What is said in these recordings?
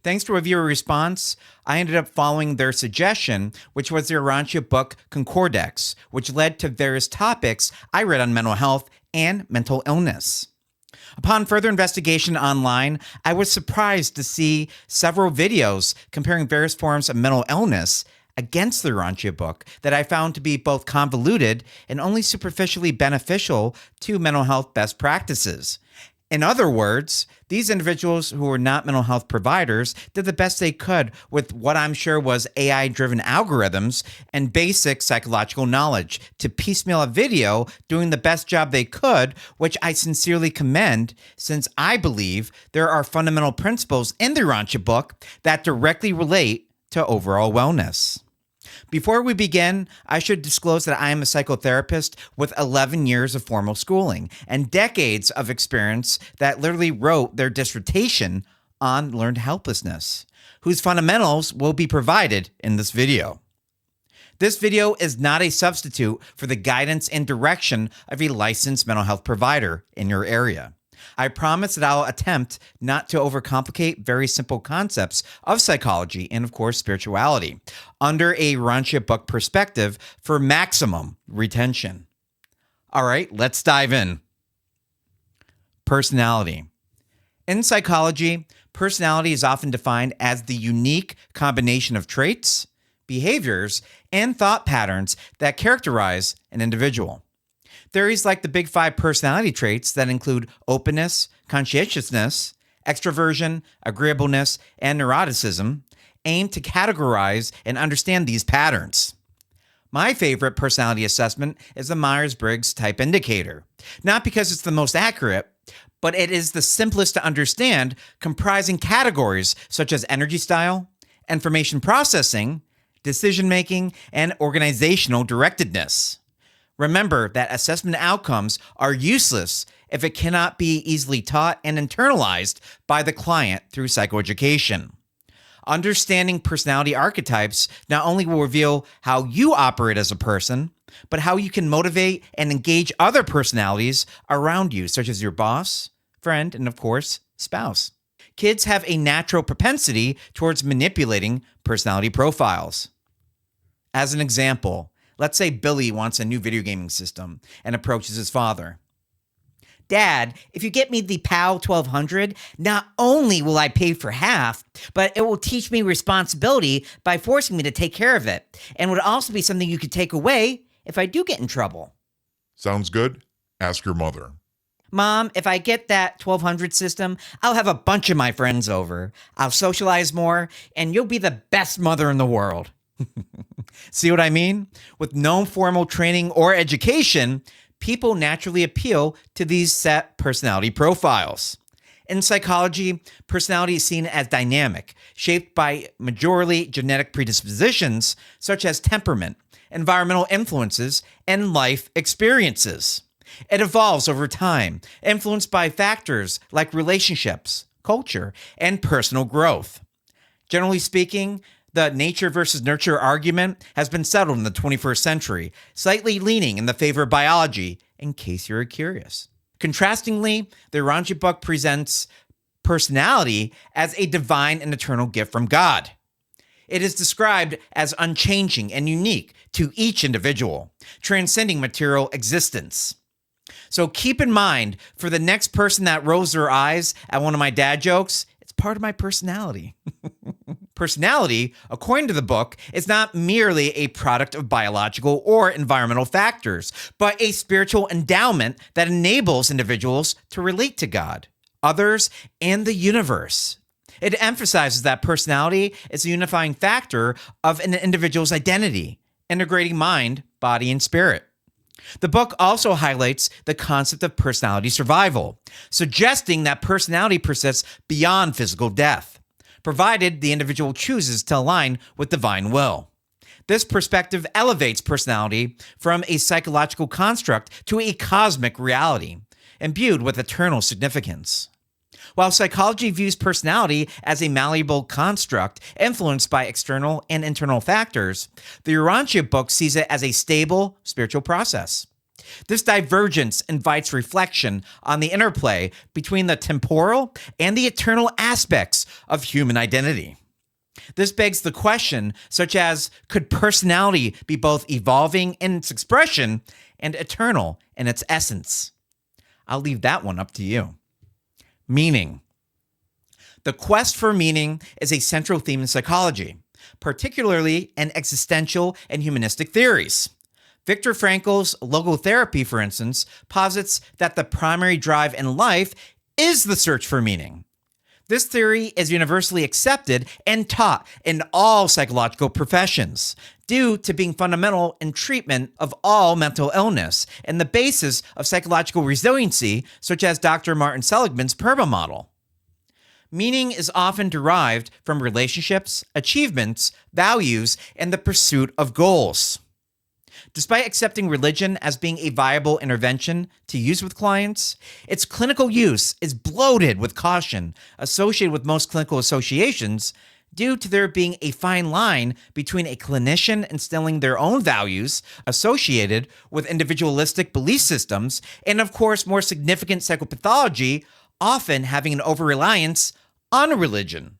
Thanks to a viewer response, I ended up following their suggestion, which was the Urantia Book Concordex, which led to various topics I read on mental health and mental illness. Upon further investigation online, I was surprised to see several videos comparing various forms of mental illness against the Urantia book that I found to be both convoluted and only superficially beneficial to mental health best practices. In other words, these individuals who were not mental health providers did the best they could with what I'm sure was AI-driven algorithms and basic psychological knowledge to piecemeal a video doing the best job they could, which I sincerely commend since I believe there are fundamental principles in the Urantia book that directly relate to overall wellness. Before we begin, I should disclose that I am a psychotherapist with 11 years of formal schooling and decades of experience that literally wrote their dissertation on learned helplessness, whose fundamentals will be provided in this video. This video is not a substitute for the guidance and direction of a licensed mental health provider in your area. I promise that I'll attempt not to overcomplicate very simple concepts of psychology and, of course, spirituality under a Urantia book perspective for maximum retention. All right, let's dive in. Personality. In psychology, personality is often defined as the unique combination of traits, behaviors, and thought patterns that characterize an individual. Theories like the Big Five personality traits that include openness, conscientiousness, extroversion, agreeableness, and neuroticism aim to categorize and understand these patterns. My favorite personality assessment is the Myers-Briggs Type Indicator, not because it's the most accurate, but it is the simplest to understand, comprising categories such as energy style, information processing, decision-making, and organizational directedness. Remember that assessment outcomes are useless if it cannot be easily taught and internalized by the client through psychoeducation. Understanding personality archetypes not only will reveal how you operate as a person, but how you can motivate and engage other personalities around you, such as your boss, friend, and of course, spouse. Kids have a natural propensity towards manipulating personality profiles. As an example, let's say Billy wants a new video gaming system and approaches his father. Dad, if you get me the PAL 1200, not only will I pay for half, but it will teach me responsibility by forcing me to take care of it, and would also be something you could take away if I do get in trouble. Sounds good. Ask your mother. Mom, if I get that 1200 system, I'll have a bunch of my friends over. I'll socialize more, and you'll be the best mother in the world. See what I mean? With no formal training or education, people naturally appeal to these set personality profiles. In psychology, personality is seen as dynamic, shaped by majorly genetic predispositions such as temperament, environmental influences, and life experiences. It evolves over time, influenced by factors like relationships, culture, and personal growth. Generally speaking, the nature versus nurture argument has been settled in the 21st century, slightly leaning in the favor of biology, in case you're curious. Contrastingly, the Urantia book presents personality as a divine and eternal gift from God. It is described as unchanging and unique to each individual, transcending material existence. So keep in mind, for the next person that rolls their eyes at one of my dad jokes, it's part of my personality. Personality, according to the book, is not merely a product of biological or environmental factors, but a spiritual endowment that enables individuals to relate to God, others, and the universe. It emphasizes that personality is a unifying factor of an individual's identity, integrating mind, body, and spirit. The book also highlights the concept of personality survival, suggesting that personality persists beyond physical death, provided the individual chooses to align with divine will. This perspective elevates personality from a psychological construct to a cosmic reality, imbued with eternal significance. While psychology views personality as a malleable construct influenced by external and internal factors, the Urantia book sees it as a stable spiritual process. This divergence invites reflection on the interplay between the temporal and the eternal aspects of human identity. This begs the question, such as, could personality be both evolving in its expression and eternal in its essence? I'll leave that one up to you. Meaning. The quest for meaning is a central theme in psychology, particularly in existential and humanistic theories. Viktor Frankl's logotherapy, for instance, posits that the primary drive in life is the search for meaning. This theory is universally accepted and taught in all psychological professions, due to being fundamental in treatment of all mental illness and the basis of psychological resiliency, such as Dr. Martin Seligman's PERMA model. Meaning is often derived from relationships, achievements, values, and the pursuit of goals. Despite accepting religion as being a viable intervention to use with clients, its clinical use is bloated with caution associated with most clinical associations due to there being a fine line between a clinician instilling their own values associated with individualistic belief systems and, of course, more significant psychopathology often having an over-reliance on religion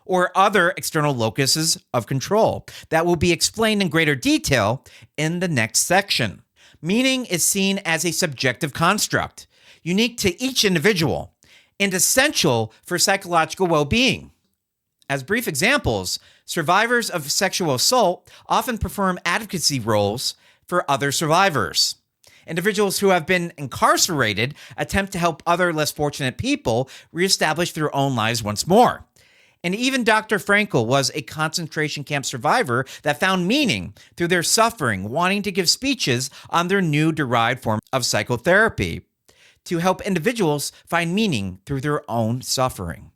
or other external locuses of control that will be explained in greater detail in the next section. Meaning is seen as a subjective construct, unique to each individual, and essential for psychological well-being. As brief examples, survivors of sexual assault often perform advocacy roles for other survivors. Individuals who have been incarcerated attempt to help other less fortunate people reestablish their own lives once more. And even Dr. Frankl was a concentration camp survivor that found meaning through their suffering, wanting to give speeches on their new derived form of psychotherapy to help individuals find meaning through their own suffering.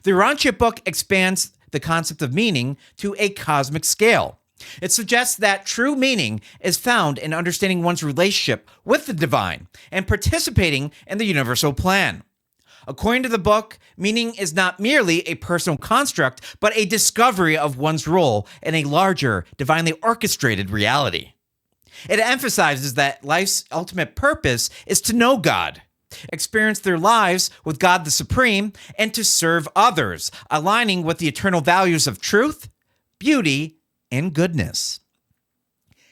The Urantia Book expands the concept of meaning to a cosmic scale. It suggests that true meaning is found in understanding one's relationship with the divine and participating in the universal plan. According to the book, meaning is not merely a personal construct, but a discovery of one's role in a larger, divinely orchestrated reality. It emphasizes that life's ultimate purpose is to know God, experience their lives with God the Supreme, and to serve others, aligning with the eternal values of truth, beauty, and goodness.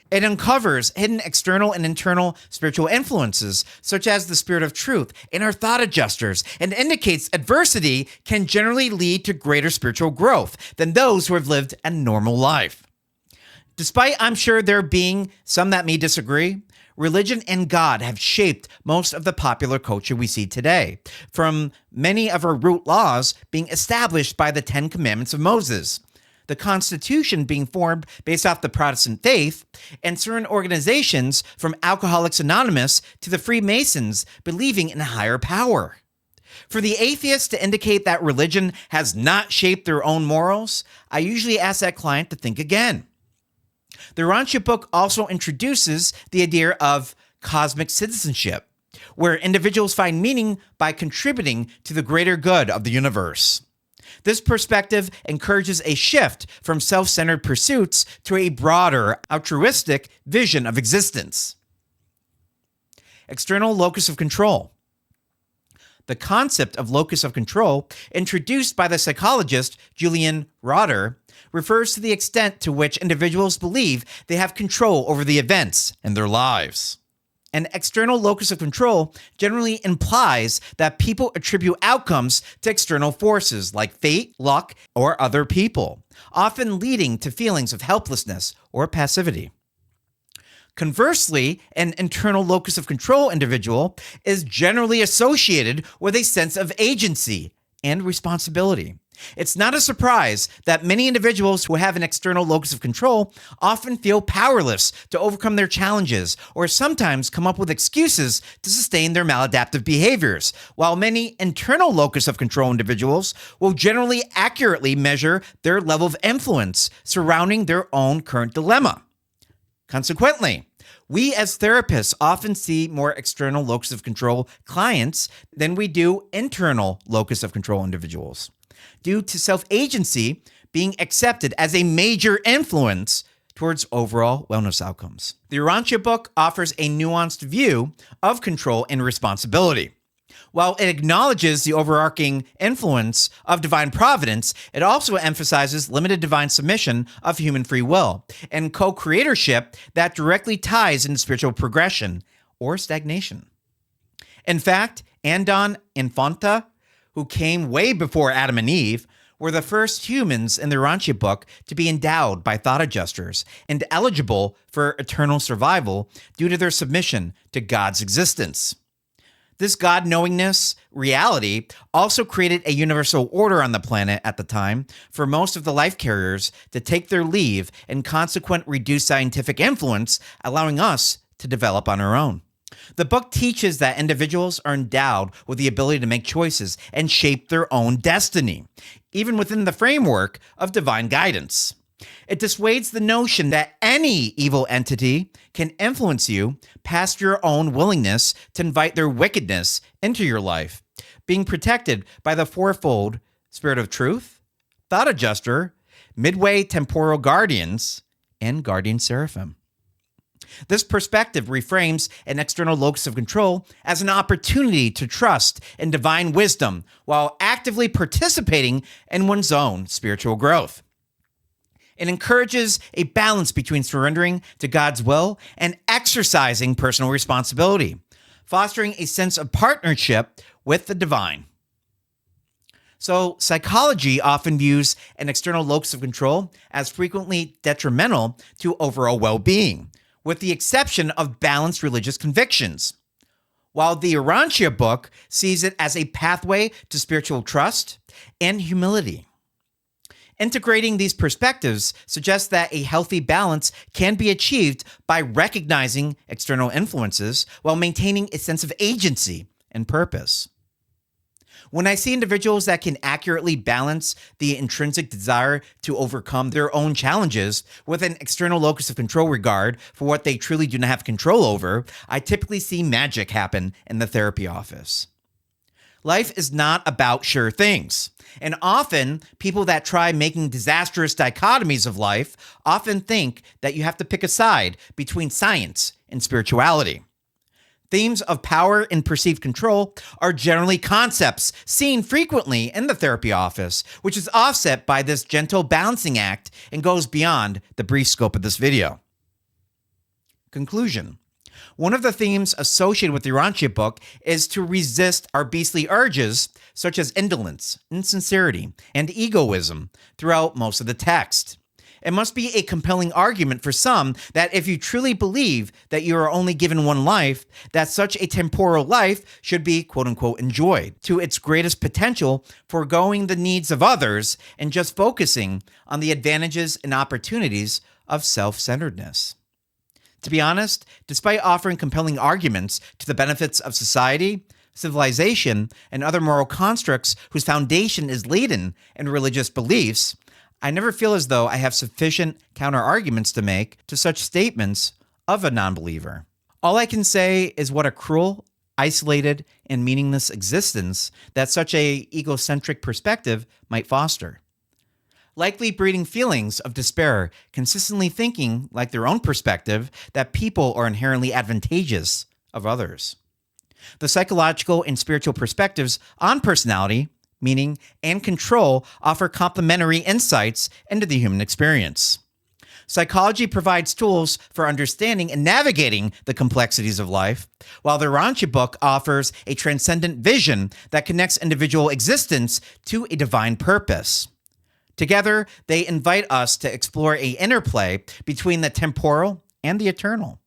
It uncovers hidden external and internal spiritual influences, such as the spirit of truth and our thought adjusters, and indicates adversity can generally lead to greater spiritual growth than those who have lived a normal life. Despite I'm sure there being some that may disagree, religion and God have shaped most of the popular culture we see today, from many of our root laws being established by the 10 Commandments of Moses, the Constitution being formed based off the Protestant faith, and certain organizations from Alcoholics Anonymous to the Freemasons believing in a higher power. For the atheist to indicate that religion has not shaped their own morals, I usually ask that client to think again. The Urantia Book also introduces the idea of cosmic citizenship, where individuals find meaning by contributing to the greater good of the universe. This perspective encourages a shift from self-centered pursuits to a broader, altruistic vision of existence. External locus of control. The concept of locus of control, introduced by the psychologist Julian Rotter, refers to the extent to which individuals believe they have control over the events in their lives. An external locus of control generally implies that people attribute outcomes to external forces like fate, luck, or other people, often leading to feelings of helplessness or passivity. Conversely, an internal locus of control individual is generally associated with a sense of agency and responsibility. It's not a surprise that many individuals who have an external locus of control often feel powerless to overcome their challenges or sometimes come up with excuses to sustain their maladaptive behaviors, while many internal locus of control individuals will generally accurately measure their level of influence surrounding their own current dilemma. Consequently, we as therapists often see more external locus of control clients than we do internal locus of control individuals, due to self-agency being accepted as a major influence towards overall wellness outcomes. The Urantia Book offers a nuanced view of control and responsibility. While it acknowledges the overarching influence of divine providence, it also emphasizes limited divine submission of human free will and co-creatorship that directly ties into spiritual progression or stagnation. In fact, Andon and Fonta, who came way before Adam and Eve, were the first humans in the Urantia Book to be endowed by thought adjusters and eligible for eternal survival due to their submission to God's existence. This God-knowingness reality also created a universal order on the planet at the time for most of the life carriers to take their leave and consequent reduced scientific influence, allowing us to develop on our own. The book teaches that individuals are endowed with the ability to make choices and shape their own destiny, even within the framework of divine guidance. It dissuades the notion that any evil entity can influence you past your own willingness to invite their wickedness into your life, being protected by the fourfold spirit of truth, thought adjuster, midway temporal guardians, and guardian seraphim. This perspective reframes an external locus of control as an opportunity to trust in divine wisdom while actively participating in one's own spiritual growth. It encourages a balance between surrendering to God's will and exercising personal responsibility, fostering a sense of partnership with the divine. So, psychology often views an external locus of control as frequently detrimental to overall well-being, with the exception of balanced religious convictions, while the Urantia Book sees it as a pathway to spiritual trust and humility. Integrating these perspectives suggests that a healthy balance can be achieved by recognizing external influences while maintaining a sense of agency and purpose. When I see individuals that can accurately balance the intrinsic desire to overcome their own challenges with an external locus of control regard for what they truly do not have control over, I typically see magic happen in the therapy office. Life is not about sure things. And often, people that try making disastrous dichotomies of life often think that you have to pick a side between science and spirituality. Themes of power and perceived control are generally concepts seen frequently in the therapy office, which is offset by this gentle balancing act and goes beyond the brief scope of this video. Conclusion. One of the themes associated with the Urantia Book is to resist our beastly urges, such as indolence, insincerity, and egoism, throughout most of the text. It must be a compelling argument for some that if you truly believe that you are only given one life, that such a temporal life should be quote-unquote enjoyed to its greatest potential, foregoing the needs of others and just focusing on the advantages and opportunities of self-centeredness. To be honest, despite offering compelling arguments to the benefits of society, civilization, and other moral constructs whose foundation is laden in religious beliefs, I never feel as though I have sufficient counter-arguments to make to such statements of a non-believer. All I can say is what a cruel, isolated, and meaningless existence that such a egocentric perspective might foster. Likely breeding feelings of despair, consistently thinking, like their own perspective, that people are inherently advantageous of others. The psychological and spiritual perspectives on personality, meaning, and control offer complementary insights into the human experience. Psychology provides tools for understanding and navigating the complexities of life, while the Urantia Book offers a transcendent vision that connects individual existence to a divine purpose. Together, they invite us to explore an interplay between the temporal and the eternal,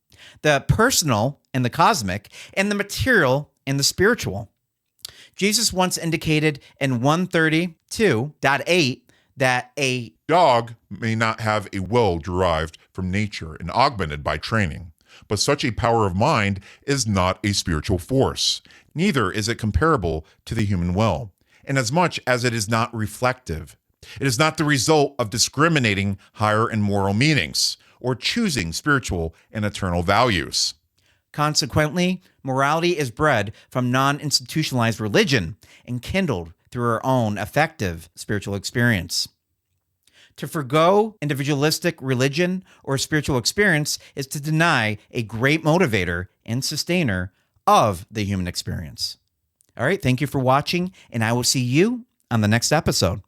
the personal and the cosmic, and the material and the spiritual. Jesus once indicated in 132.8 that a dog may not have a will derived from nature and augmented by training, but such a power of mind is not a spiritual force. Neither is it comparable to the human will, inasmuch as it is not reflective. It is not the result of discriminating higher and moral meanings or choosing spiritual and eternal values. Consequently, morality is bred from non-institutionalized religion and kindled through our own effective spiritual experience. To forgo individualistic religion or spiritual experience is to deny a great motivator and sustainer of the human experience. All right, thank you for watching, and I will see you on the next episode.